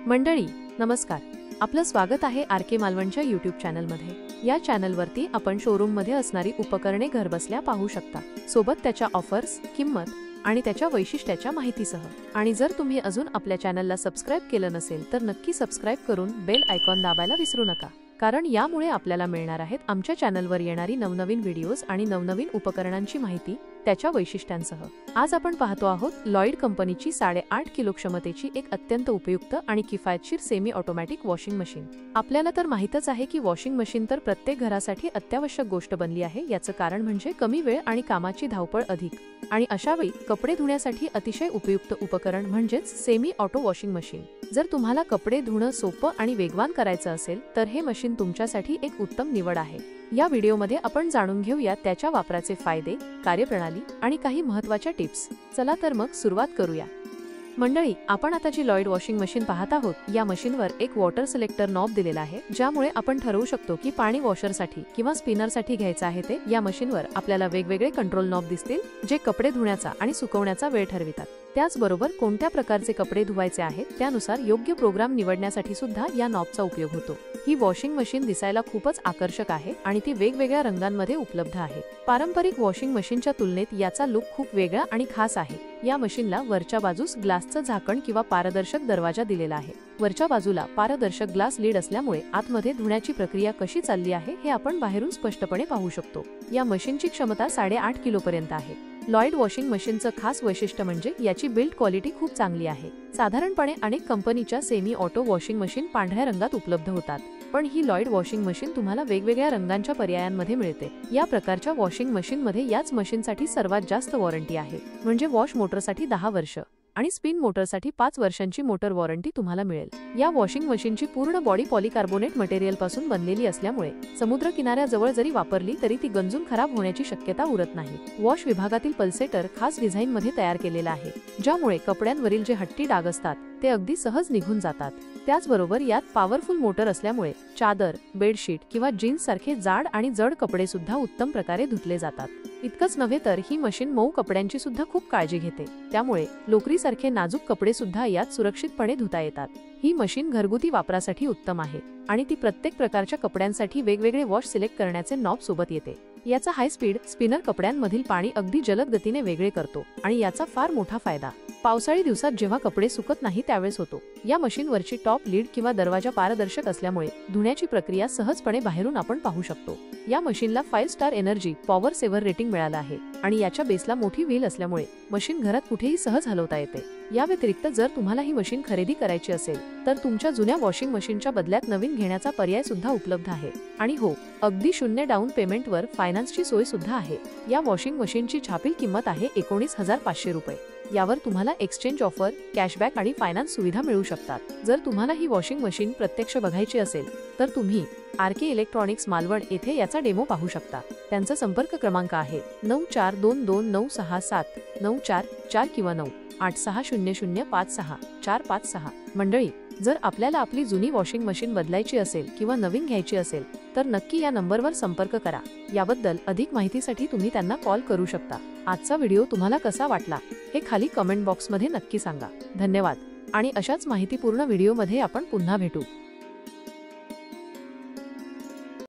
मंडळी नमस्कार, आपलं स्वागत आहे आरके मालवणच्या यूट्यूब चॅनलमध्ये। या चॅनलवरती आपण शोरूम मध्ये असणारी उपकरणे घरबसल्या पाहू शकता, सोबत त्याच्या ऑफर्स, किंमत आणि त्याच्या वैशिष्ट्याच्या माहितीसह। आणि जर तुम्ही अजून आपल्या चॅनलला सबस्क्राइब केलं नसेल तर नक्की सबस्क्राइब करून बेल आयकॉन दाबायला विसरू नका, कारण यामुळे आपल्याला मिळणार आहेत आमच्या चॅनलवर येणारी नवनवीन व्हिडिओज आणि नवनवीन उपकरणांची माहिती त्याच्या वैशिष्ट्यांसह। आज आपण पाहतो आहोत लॉइड कंपनीची 8.5 किलो क्षमतेची एक अत्यंत उपयुक्त आणि किफायतशीर सेमी ऑटोमॅटिक वॉशिंग मशीन। आपल्याला तर माहितच आहे की वॉशिंग मशीन तर प्रत्येक घरासाठी अत्यावश्यक गोष्ट बनली आहे। याचं कारण म्हणजे कमी वेळ आणि कामाची धावपळ अधिक, आणि अशावेळी कपडे धुण्यासाठी अतिशय उपयुक्त उपकरण म्हणजेच सेमी ऑटो वॉशिंग मशीन। जर तुम्हाला कपडे धुणं सोपं आणि वेगवान करायचं असेल तर हे मशीन तुमच्यासाठी एक उत्तम निवड आहे। या व्हिडिओमध्ये आपण जाणून घेऊया त्याच्या वापराचे फायदे, कार्यप्रणाली आणि काही महत्त्वाच्या टिप्स। चला तर मग सुरुवात करूया। मंडळी, आपण आता जी लॉइड वॉशिंग मशीन पाहत आहोत, या मशीनवर एक वॉटर सिलेक्टर नॉब दिलेला आहे, ज्यामुळे आपण ठरवू शकतो की पाणी वॉशरसाठी किंवा स्पिनरसाठी घ्यायचं आहे ते। या मशीनवर आपल्याला वेगवेगळे कंट्रोल नॉब दिसतील, जे कपडे धुण्याचा आणि सुकवण्याचा वेळ ठरवितात। त्याचबरोबर कोणत्या प्रकारचे कपडे धुवायचे आहेत त्यानुसार योग्य प्रोग्राम निवडण्यासाठी सुद्धा या नॉबचा उपयोग होतो। ही वॉशिंग मशीन दिसायला खूपच आकर्षक आहे आणि ती वेगवेगळ्या रंगांमध्ये उपलब्ध आहे। पारंपरिक वॉशिंग मशीनच्या तुलनेत याचा लुक खूप वेगळा आणि खास आहे। या मशीनला वरच्या बाजूस ग्लासचं झाकण किंवा पारदर्शक दरवाजा दिलेला आहे। वरच्या बाजूला पारदर्शक ग्लास लीड असल्यामुळे आतमध्ये धुण्याची प्रक्रिया कशी चालली आहे हे आपण बाहेरून स्पष्टपणे पाहू शकतो। या मशीनची क्षमता 8.5 किलो पर्यंत आहे। लॉइड वॉशिंग मशीनचं खास वैशिष्ट्य म्हणजे याची बिल्ड क्वालिटी खूप चांगली आहे। साधारणपणे अनेक कंपनीच्या सेमी ऑटो वॉशिंग मशीन पांढऱ्या रंगात उपलब्ध होतात, पण ही लॉइड वॉशिंग मशीन तुम्हाला वेगवेगळ्या रंगांच्या पर्यायांमध्ये मिळते। या प्रकारच्या वॉशिंग मशीनमध्ये याच मशीनसाठी सर्वात जास्त वॉरंटी आहे, म्हणजे वॉश मोटरसाठी 10 वर्ष आणि स्पिन मोटरसाठी 5 वर्षांची मोटर वॉरंटी तुम्हाला मिळेल। या वॉशिंग मशीनची पूर्ण बॉडी पॉलिकार्बोनेट मटेरियल पासून बनलेली असल्यामुळे समुद्र किनाऱ्याजवळ जरी वापरली तरी ती गंजून खराब होण्याची शक्यता उरत नाही। वॉश विभागातील पल्सेटर खास डिझाइन मध्ये तयार केलेला आहे, ज्यामुळे कपड्यांवरील जे हट्टी डाग असतात ते अगदी सहज निघून जातात। त्याचबरोबर यात पॉवरफुल मोटर असल्यामुळे चादर, बेडशीट किंवा जीन्स सारखे जाड आणि जड कपडे सुद्धा उत्तम प्रकारे धुतले जातात। इतकंच नव्हे तर ही मशीन मऊ कपड्यांची सुद्धा खूप काळजी घेते, त्यामुळे लोकरी सारखे नाजूक कपडे सुद्धा यात सुरक्षितपणे धुता येतात। ही मशीन घरगुती वापरासाठी उत्तम आहे आणि ती प्रत्येक प्रकारच्या कपड्यांसाठी वेगवेगळे वॉश सिलेक्ट करण्याचे नॉब सोबत येते। याचा हाय स्पीड स्पिनर कपड्यांमधील पाणी अगदी जलद गतीने वेगळे करतो आणि याचा फार मोठा फायदा पावसाळी दिवसात जेव्हा कपडे सुकत नाही त्यावेळेस होतो। या मशीनवरची टॉप लीड किंवा दरवाजा पारदर्शक असल्यामुळे धुण्याची प्रक्रिया सहजपणे बाहेरून आपण पाहू शकतो। या मशीनला 5 star energy power saver rating मिळालं आहे आणि याच्या बेसला मोठी व्हील असल्यामुळे मशीन घरात कुठेही सहज हलवता येते। या व्यतिरिक्त जर तुम्हाला ही मशीन खरेदी करायची असेल तर तुमच्या जुन्या वॉशिंग मशीनच्या बदल्यात नवीन घेण्याचा पर्याय सुद्धा उपलब्ध आहे। आणि हो, अगदी 0 डाऊन पेमेंटवर फायनान्सची सोय सुद्धा आहे। या वॉशिंग मशीनची छापील किंमत आहे 19,500 रुपये। यावर तुम्हाला एक्सचेंज ऑफर, कॅशबॅक आणि फायनान्स सुविधा मिळू शकतात। जर तुम्हाला ही वॉशिंग मशीन प्रत्यक्ष बघायची असेल तर तुम्ही आरके इलेक्ट्रॉनिक्स मालवण येथे याचा डेमो पाहू शकता। त्यांचा संपर्क क्रमांक आहे 9422967944 किंवा 9860056456। मंडळी, जर आपल्याला आपली जुनी वॉशिंग मशीन बदलायची असेल किंवा नवीन घ्यायची असेल तर नक्की या नंबरवर संपर्क करा। याबद्दल अधिक माहितीसाठी तुम्ही त्यांना कॉल करू शकता। आजचा व्हिडिओ तुम्हाला कसा वाटला हे खाली कमेंट बॉक्समध्ये नक्की सांगा। धन्यवाद आणि अशाच माहितीपूर्ण व्हिडिओमध्ये आपण पुन्हा भेटू।